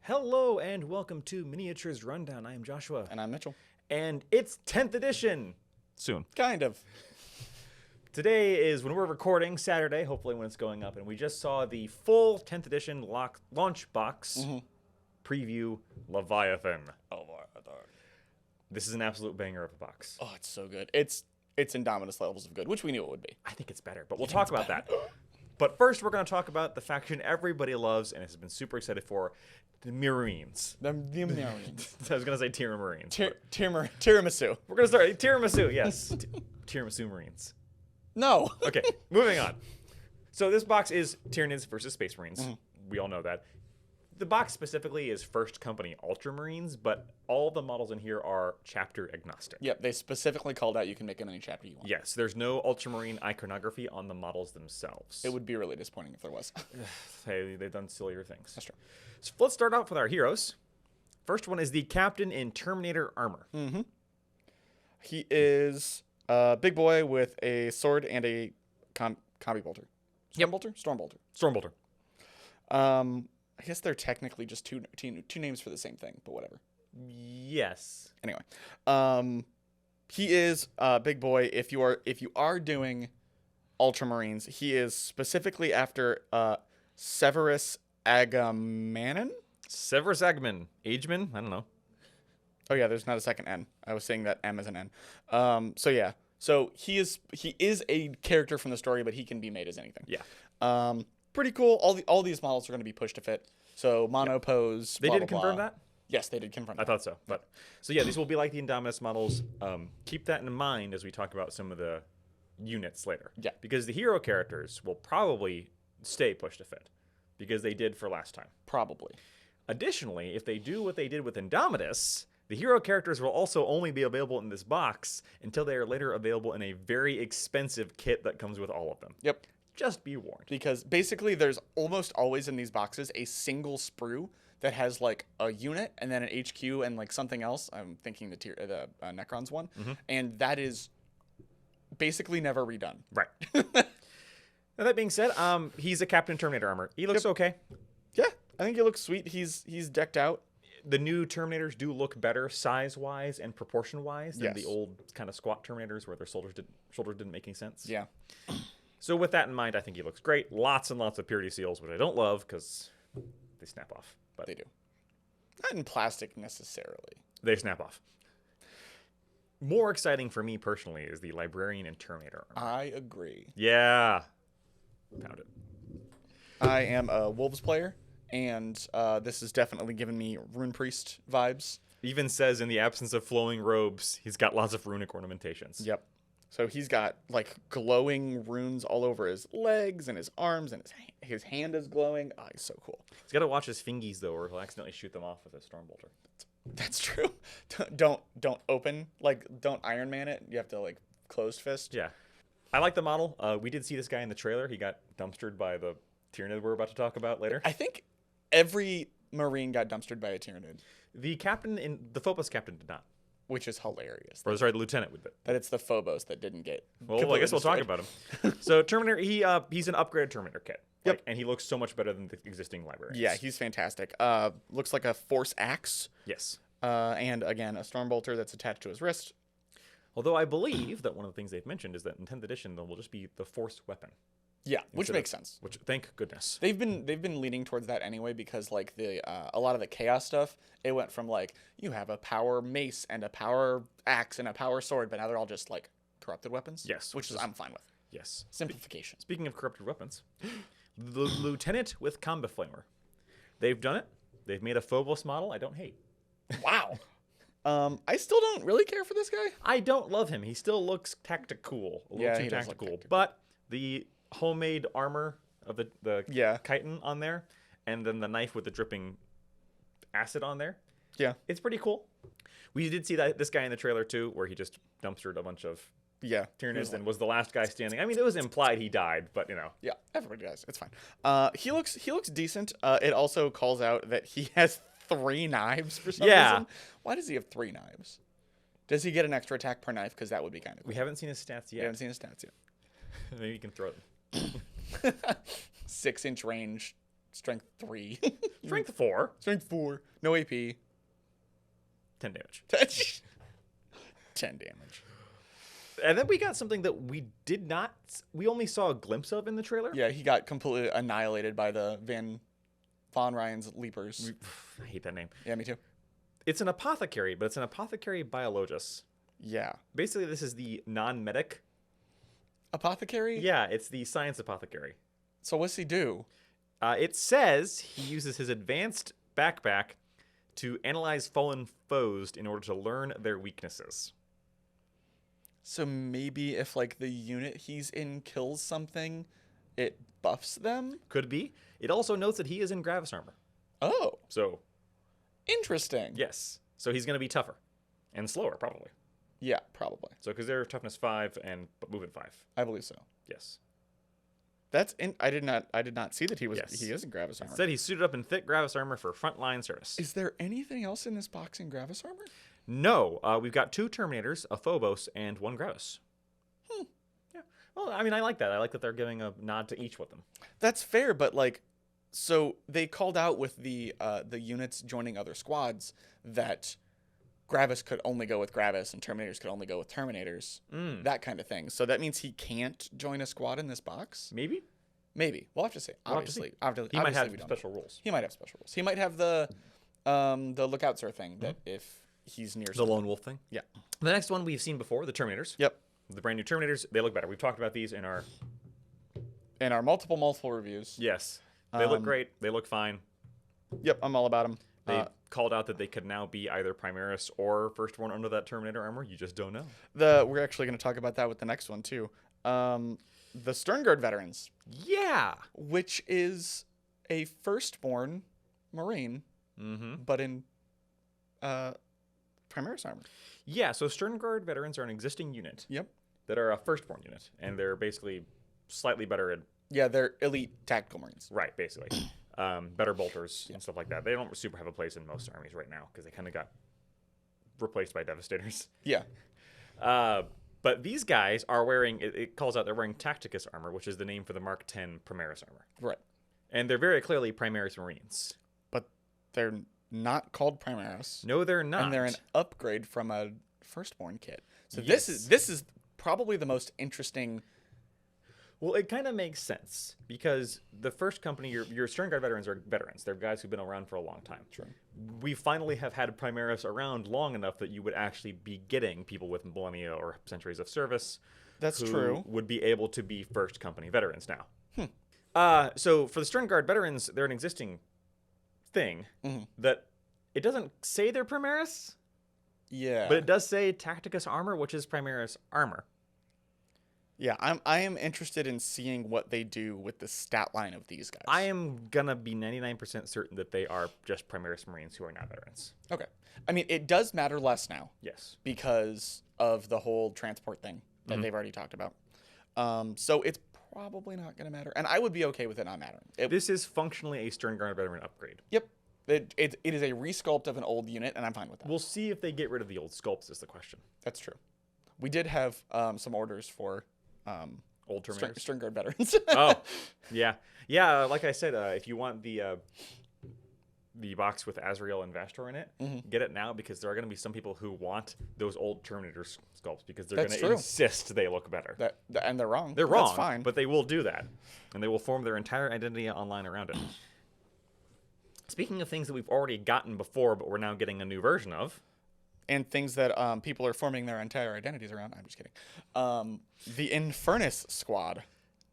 Hello and welcome to Miniatures Rundown. I am Joshua. And I'm Mitchell. And it's 10th edition. Soon. Kind of. Today is when we're recording, Saturday, hopefully when it's going up, and we just saw the full 10th edition launch box preview Leviathan. Oh, Leviathan. This is an absolute banger of a box. Oh, it's so good. It's Indominus levels of good, which we knew it would be. I think it's better, but we'll talk about that. But first, we're going to talk about the faction everybody loves and has been super excited for, the Marines. The Marines. I was going to say Marines. Tiramisu. We're going to start. Tiramisu, yes. Tiramisu Marines. No. Okay, moving on. So this box is Tyranids versus Space Marines. We all know that. The box specifically is First Company Ultramarines, but all the models in here are chapter agnostic. Yep, they specifically called out you can make them any chapter you want. Yes, there's no Ultramarine iconography on the models themselves. It would be really disappointing if there was. Hey, they've done sillier things. That's true. So let's start off with our heroes. First one is the Captain in Terminator armor. He is a big boy with a sword and a combi bolter. Stormbolter. I guess they're technically just two names for the same thing, but whatever. Yes. Anyway, he is a big boy. If you are doing Ultramarines, he is specifically after Severus Agamanon. Severus Agman. Ageman? I don't know. Oh yeah, there's not a second N. I was saying that M is an N. So yeah. So he is a character from the story, but he can be made as anything. Yeah. Pretty cool. All these models are going to be pushed to fit. So mono pose. They blah, did blah, confirm blah. that? Yes, they did confirm I thought so. But so yeah, these will be like the Indominus models. Keep that in mind as we talk about some of the units later. Yeah. Because the hero characters will probably stay pushed to fit because they did for last time. Probably. Additionally, if they do what they did with Indominus, the hero characters will also only be available in this box until they are later available in a very expensive kit that comes with all of them. Yep. Just be warned. Because basically there's almost always in these boxes a single sprue that has like a unit and then an HQ and like something else. I'm thinking the Necrons one. And that is basically never redone. Right. Now, that being said, he's a Captain Terminator armor. He looks okay. Yeah, I think he looks sweet. He's decked out. The new Terminators do look better size-wise and proportion-wise than Yes. the old kind of squat Terminators where their shoulders didn't make any sense. Yeah. So with that in mind, I think he looks great. Lots and lots of purity seals, which I don't love because they snap off. But They do. Not in plastic necessarily. they snap off. More exciting for me personally is the Librarian and Terminator armor. I agree. Yeah. Pound it. I am a Wolves player, and this has definitely given me Rune Priest vibes. Even says in the absence of flowing robes, he's got lots of runic ornamentations. Yep. So he's got like glowing runes all over his legs and his arms, and his hand is glowing. Oh, he's so cool. He's got to watch his fingies though, or he'll accidentally shoot them off with a Stormbolter. That's true. Don't open, like, don't Iron Man it. You have to like closed fist. Yeah. I like the model. We did see this guy in the trailer. He got dumpstered by the Tyranid we're about to talk about later. I think every Marine got dumpstered by a Tyranid, The Phobos captain did not. which is hilarious. Or sorry, the lieutenant would. That it's the Phobos that didn't get. Well, I guess we'll talk destroyed. about him. So Terminator, he's an upgraded Terminator kit. Yep. And he looks so much better than the existing librarians. Yeah, he's fantastic. Looks like a Force Axe. Yes. And again, a Stormbolter that's attached to his wrist. Although I believe that one of the things they've mentioned is that in 10th edition, there will just be the Force weapon. Yeah, which makes sense. Which, thank goodness. They've been leaning towards that anyway because like a lot of the chaos stuff, it went from like you have a power mace and a power axe and a power sword, but now they're all just like corrupted weapons. Yes, which is I'm fine with. Yes. Simplification. Speaking of corrupted weapons, the Lieutenant with Combi-Flamer. They've done it. They've made a Phobos model I don't hate. Wow. I still don't really care for this guy. I don't love him. He still looks tactical. A little Yeah, too he does look tactical. tactical. But the homemade armor of the Yeah. chitin on there, and then the knife with the dripping acid on there, Yeah. it's pretty cool. We did see this guy in the trailer too, where he just dumpstered a bunch of Yeah. Tyranids and was the last guy standing. I mean, it was implied he died, but you know. Yeah, everybody does. It's fine. He looks decent. It also calls out that he has 3 knives for some reason. Why does he have 3 knives? Does he get an extra attack per knife? Because that would be kind of cool. We haven't seen his stats We yet. haven't seen his stats yet. Maybe you can throw them. 6-inch range strength 3. Strength 4. Strength 4. No AP. 10 damage. 10 damage. And then we got something that we only saw a glimpse of in the trailer. Yeah, he got completely annihilated by the Von Ryan's Leapers. I hate that name. Yeah, me too. It's an apothecary, but it's an Apothecary Biologis. Yeah. Basically, this is the non-medic. Apothecary? Yeah, it's the science apothecary. So what's he do? It says he uses his advanced backpack to analyze fallen foes in order to learn their weaknesses. So maybe if, like, the unit he's in kills something, it buffs them? Could be. It also notes that he is in Gravis armor. Oh. So, Interesting. yes. So he's going to be tougher. And slower, probably. Yeah, probably. So, because they're toughness 5 and movement 5. I believe so. Yes. I did not see that he Yes. is in Gravis armor. Instead, he's suited up in thick Gravis armor for frontline service. Is there anything else in this box in Gravis armor? No, we've got 2 Terminators, a Phobos, and 1 Gravis. Yeah. Well, I mean, I like that. I like that they're giving a nod to each with them. That's fair, but like, so they called out with the units joining other squads that Gravis could only go with Gravis and Terminators could only go with Terminators. That kind of thing. So that means he can't join a squad in this box? Maybe? Maybe. We'll have to see. We'll have to see. Obviously, He might obviously have we don't special know. rules. He might have special rules. He might have the lookout sir thing that if he's near The something. lone wolf thing? Yeah. The next one we've seen before, the Terminators. Yep. The brand new Terminators, they look better. We've talked about these in our... In our multiple reviews. Yes. They look great. They look fine. Yep, I'm all about them. They called out that they could now be either Primaris or Firstborn under that Terminator armor. You just don't know. We're actually going to talk about that with the next one too. The Sternguard Veterans, Yeah. which is a firstborn Marine, but in Primaris armor. Yeah, so Sternguard Veterans are an existing unit Yep. that are a Firstborn unit, and they're basically slightly better at... Yeah, they're elite tactical Marines. Right, basically. Better bolters and stuff like that. They don't super have a place in most armies right now because they kind of got replaced by Devastators. Yeah. But these guys are wearing, it calls out they're wearing Tacticus armor, which is the name for the Mark 10 Primaris armor. Right. And they're very clearly Primaris Marines. But they're not called Primaris. No, they're not. And they're an upgrade from a firstborn kit. So Yes. this is probably the most interesting. Well, it kind of makes sense because the first company, your Sternguard veterans are veterans. They're guys who've been around for a long time. Sure. We finally have had Primaris around long enough that you would actually be getting people with millennia or centuries of service. That's who true. Would be able to be first company veterans now. So for the Sternguard veterans, they're an existing thing that it doesn't say they're Primaris, Yeah. but it does say Tacticus armor, which is Primaris armor. Yeah, I am interested in seeing what they do with the stat line of these guys. I am gonna be 99% certain that they are just Primaris Marines who are not veterans. Okay. I mean, it does matter less now Yes. because of the whole transport thing that they've already talked about. So it's probably not going to matter. And I would be okay with it not mattering. This is functionally a Sternguard veteran upgrade. Yep. It is a resculpt of an old unit, and I'm fine with that. We'll see if they get rid of the old sculpts is the question. That's true. We did have some orders for Old Terminators. Sternguard veterans. Oh, yeah. Yeah, like I said, if you want the box with Azrael and Vastor in it, get it now because there are going to be some people who want those old Terminator sculpts because they're going That's to true. insist they look better. And they're wrong. They're wrong, That's fine. but they will do that. And they will form their entire identity online around it. Speaking of things that we've already gotten before, but we're now getting a new version of. And things that people are forming their entire identities around. I'm just kidding. The Infernus Squad.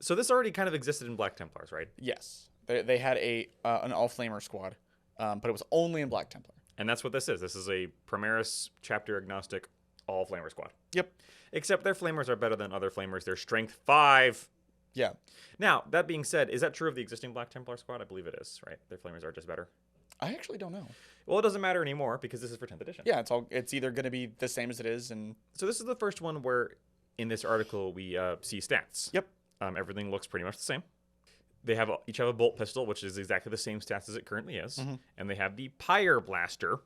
So this already kind of existed in Black Templars, right? Yes. They had an all-flamer squad, but it was only in Black Templar. And that's what this is. This is a Primaris chapter agnostic all flamer squad. Yep. Except their flamers are better than other flamers. They're strength 5. Yeah. Now, that being said, is that true of the existing Black Templar squad? I believe it is, right? Their flamers are just better. I actually don't know. Well, it doesn't matter anymore because this is for 10th edition. Yeah, it's either going to be the same as it is, and So this is the first one where in this article we see stats. Yep. Everything looks pretty much the same. They each have a bolt pistol, which is exactly the same stats as it currently is. And they have the Pyre Blaster,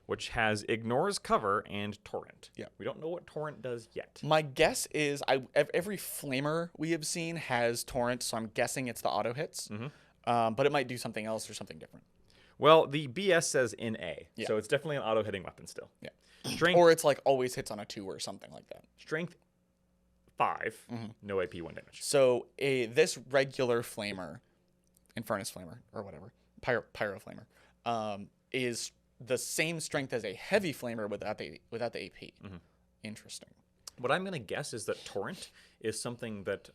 which has ignores cover and torrent. Yeah. We don't know what torrent does yet. my guess is every flamer we have seen has torrent, so I'm guessing it's the auto hits. But it might do something else or something different. Well, the BS says in A, Yeah. so it's definitely an auto-hitting weapon still. Yeah. Strength, Or it's like always hits on a 2 or something like that. strength 5, no AP, 1 damage. So this regular flamer, Infernus Flamer or whatever, Pyro Flamer, is the same strength as a heavy flamer without the AP. Interesting. What I'm going to guess is that Torrent is something that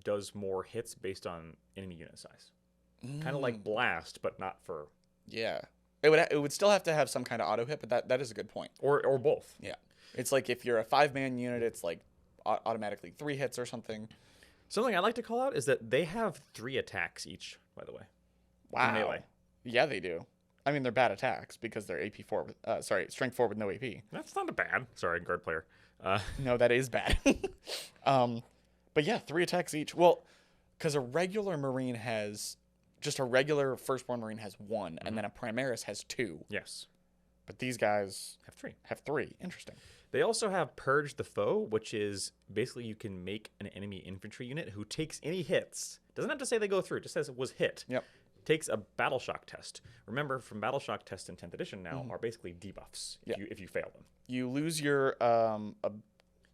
does more hits based on enemy unit size. Kind of like Blast, but not for... Yeah. It would still have to have some kind of auto hit, but that is a good point. Or both. Yeah. It's like if you're a 5-man unit, it's like automatically 3 hits or something. Something I like to call out is that they have 3 attacks each, by the way. Wow. In melee. Yeah, they do. I mean, they're bad attacks because they're AP 4 with, strength 4 with no AP. That's not bad. Sorry, guard player. No, that is bad. But yeah, 3 attacks each. Well, because a regular Marine has... Just a regular firstborn Marine has 1, and then a Primaris has 2. Yes. But these guys have 3. Interesting. They also have Purge the Foe, which is basically you can make an enemy infantry unit who takes any hits. Doesn't have to say they go through, just says it was hit. Yep. Takes a Battle Shock test. Remember, from Battle Shock tests in 10th edition now are basically debuffs if you fail them. You lose your...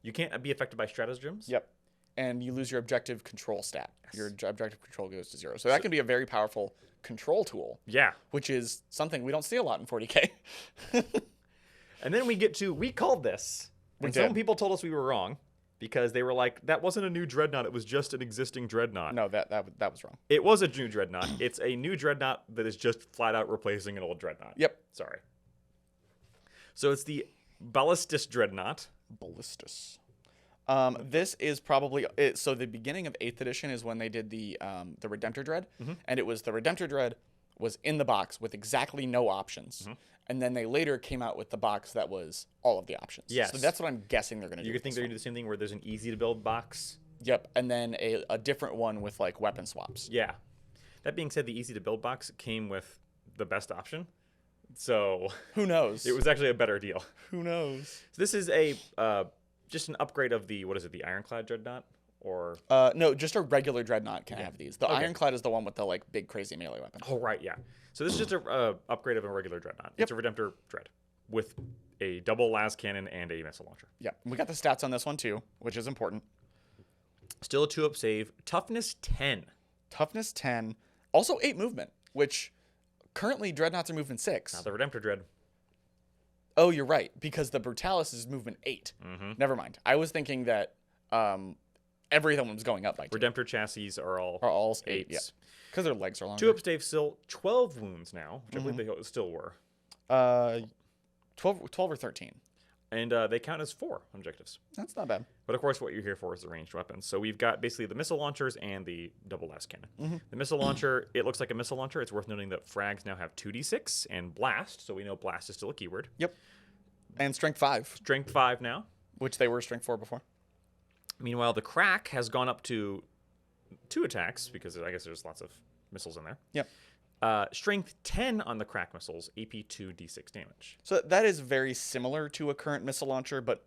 You can't be affected by stratagems. Yep. And you lose your objective control stat. Yes. Your objective control goes to 0. So that can be a very powerful control tool. Yeah. Which is something we don't see a lot in 40K. And then we get to, we called this. And some people told us we were wrong because they were like, that wasn't a new Dreadnought. It was just an existing Dreadnought. No, that was wrong. It was a new Dreadnought. It's a new Dreadnought that is just flat out replacing an old Dreadnought. Yep. Sorry. So it's the Ballistus Dreadnought. Ballistus. This is probably so the beginning of 8th edition is when they did the Redemptor Dread, and it was the Redemptor Dread was in the box with exactly no options, and then they later came out with the box that was all of the options. Yes, so that's what I'm guessing they're going to do. You could think they're going to do the same thing where there's an easy to build box. Yep, and then a different one with like weapon swaps. Yeah. That being said, the easy to build box came with the best option, so who knows? It was actually a better deal. Who knows? So this is a just an upgrade of the, what is it, the Ironclad Dreadnought? Or no, just a regular Dreadnought can have these. The Ironclad is the one with the like big crazy melee weapon. Oh, right, yeah. So this is just a upgrade of a regular Dreadnought. It's a Redemptor Dread with a double las cannon and a missile launcher. Yep. We got the stats on this one too, which is important. Still a 2-up save. Toughness 10. Toughness 10. Also 8 movement, which currently Dreadnoughts are movement 6. Not the Redemptor Dread. Oh, you're right, because the Brutalis is movement 8. Never mind. I was thinking that everyone was going up by 2. Redemptor chassis are all 8s. Yeah. Because their legs are longer. 2-up save still 12 wounds now, which I believe they still were. 12 or 13. And they count as 4 objectives. That's not bad. But of course, what you're here for is the ranged weapons. So we've got basically the missile launchers and the double las cannon. The missile launcher, it looks like a missile launcher. It's worth noting that frags now have 2d6 and blast, so we know blast is still a keyword. Yep. And strength 5. Strength 5 now. Which they were strength 4 before. Meanwhile, the crack has gone up to 2 attacks because I guess there's lots of missiles in there. Yep. Strength 10 on the crack missiles, AP 2 d6 damage. So that is very similar to a current missile launcher, but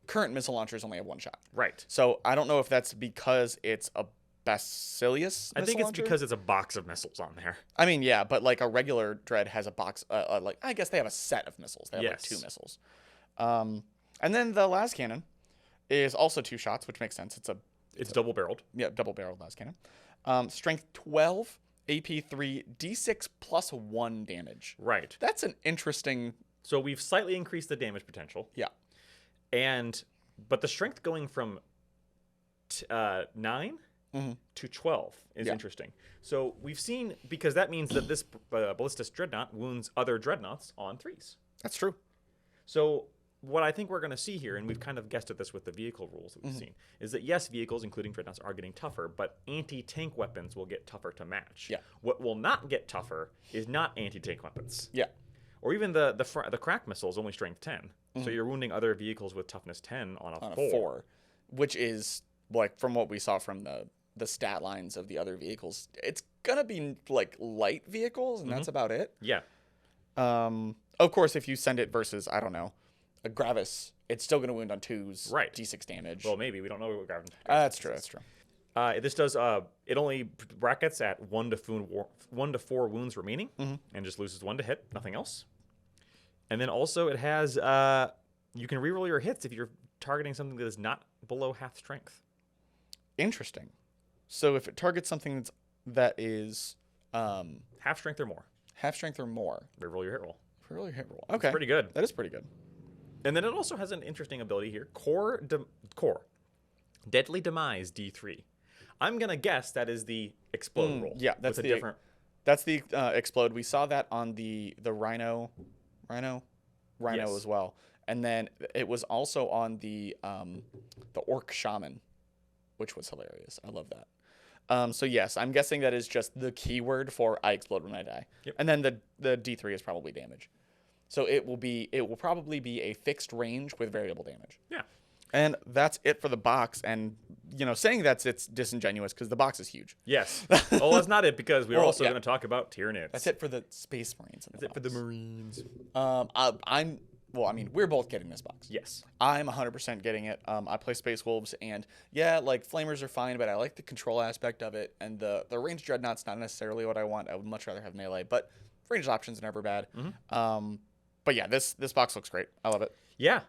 current missile launchers only have 1 shot. Right. So I don't know if that's because it's a Basilius I think it's launcher? because it's a box of missiles on there. I mean, yeah, but like a regular Dread has a box, like I guess they have a set of missiles. They have like 2 missiles. And then the las cannon is also 2 shots, which makes sense. It's double-barreled. Yeah, double-barreled las cannon. Strength 12. AP 3, D6 plus 1 damage. Right. That's an interesting... So we've slightly increased the damage potential. Yeah. But the strength going from 9 to 12 is interesting. So we've seen, because that means that this Ballistus Dreadnought wounds other Dreadnoughts on 3s. That's true. So what I think we're going to see here, and we've kind of guessed at this with the vehicle rules that we've seen, is that yes, vehicles, including Dreadnoughts, are getting tougher, but anti-tank weapons will get tougher to match. Yeah. What will not get tougher is not anti-tank weapons. Yeah. Or even the crack missile is only strength 10. So you're wounding other vehicles with toughness 10 on a 4. Which is, like, from what we saw from the stat lines of the other vehicles, it's going to be, like, light vehicles, and that's about it. Yeah. Of course, if you send it versus, I don't know, a Gravis, it's still going to wound on 2s. Right. D6 damage. Well, maybe. We don't know what Gravis That's true. That's true. This does it only brackets at 1 to 4 wounds remaining, and just loses 1 to hit, nothing else. And then also it has you can reroll your hits if you're targeting something that is not below half strength. Interesting. So if it targets something that is half strength or more. Half strength or more. Reroll your hit roll. Reroll your hit roll. Okay. That's pretty good. That is pretty good. And then it also has an interesting ability here. Core. Deadly Demise D3. I'm going to guess that is the explode roll. Yeah, that's the explode. We saw that on the Rhino yes. As well. And then it was also on the Orc Shaman, which was hilarious. I love that. So yes, I'm guessing that is just the keyword for I explode when I die. Yep. And then the D3 is probably damage. So it will probably be a fixed range with variable damage. Yeah. And that's it for the box. And, saying it's disingenuous because the box is huge. Yes. Well, that's not it because we're also going to talk about Tyranids. That's it for the Space Marines. That's it for the Marines. We're both getting this box. Yes. I'm 100% getting it. I play Space Wolves, and Flamers are fine, but I like the control aspect of it. And the ranged Dreadnought's not necessarily what I want. I would much rather have melee, but ranged options are never bad. But yeah, this box looks great. I love it. Yeah.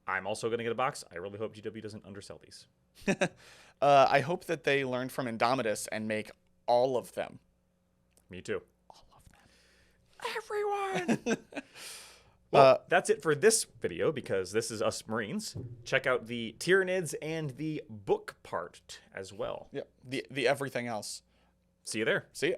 I'm also going to get a box. I really hope GW doesn't undersell these. I hope that they learned from Indomitus and make all of them. Me too. All of them. Everyone! Well, that's it for this video because this is us Marines. Check out the Tyranids and the book part as well. Yep. The everything else. See you there. See ya.